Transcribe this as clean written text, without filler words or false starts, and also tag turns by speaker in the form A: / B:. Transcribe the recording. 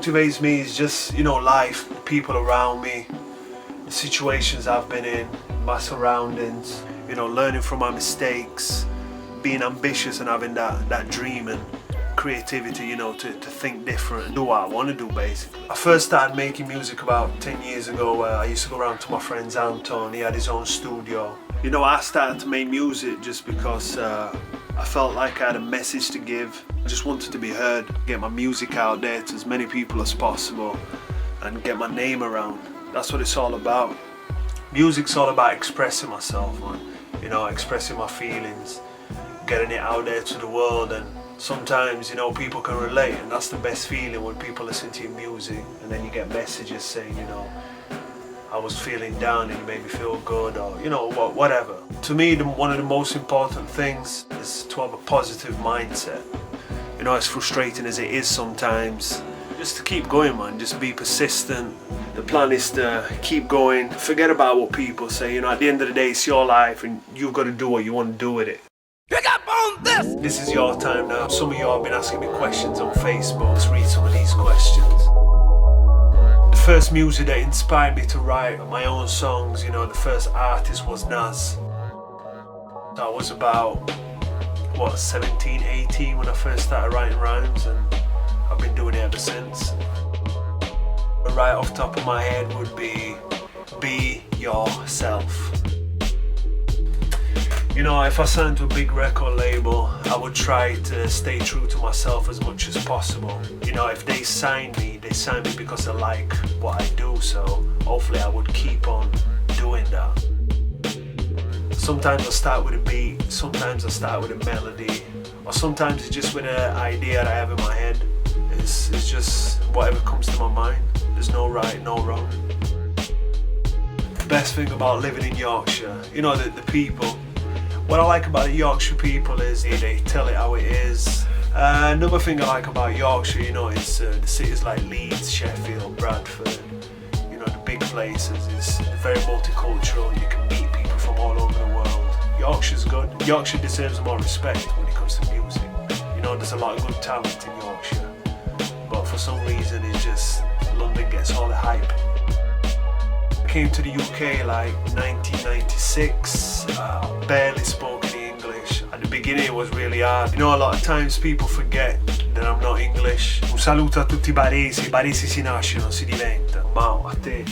A: motivates me is just, life, the people around me, the situations I've been in, my surroundings, learning from my mistakes, being ambitious and having that dream and creativity, to think different and do what I want to do, basically. I first started making music about 10 years ago. I used to go around to my friend's Anton. He had his own studio. I started to make music just because I felt like I had a message to give. I just wanted to be heard, get my music out there to as many people as possible and get my name around. That's what it's all about. Music's all about expressing myself, man. Expressing my feelings, getting it out there to the world, and sometimes, people can relate, and that's the best feeling when people listen to your music and then you get messages saying, I was feeling down and you made me feel good, or, whatever. To me, one of the most important things is to have a positive mindset. As frustrating as it is sometimes, just to keep going, man, just be persistent. The plan is to keep going, forget about what people say. At the end of the day, it's your life and you've got to do what you want to do with it.
B: Pick up on this!
A: This is your time now. Some of you have been asking me questions on Facebook. Let's read some of these questions. The first music that inspired me to write my own songs, the first artist was Nas. I was about, 17, 18 when I first started writing rhymes, and I've been doing it ever since. Right off the top of my head would be yourself. If I signed to a big record label, I would try to stay true to myself as much as possible. If they sign me because they like what I do, so hopefully I would keep on doing that. Sometimes I start with a beat, sometimes I start with a melody, or sometimes it's just with an idea that I have in my head. It's just whatever comes to my mind. There's no right, no wrong. The best thing about living in Yorkshire, the people. What I like about the Yorkshire people is they tell it how it is. Another thing I like about Yorkshire, is the cities like Leeds, Sheffield, Bradford. The big places. It's very multicultural. You can meet people from all over the world. Yorkshire's good. Yorkshire deserves more respect when it comes to music. There's a lot of good talent in Yorkshire, but for some reason it's just London gets all the hype. I came to the UK like 1996. Barely spoke any English. At the beginning it was really hard. A lot of times people forget that I'm not English. Un saluto a tutti i baresi si nasce, non si diventa. Mao, a te.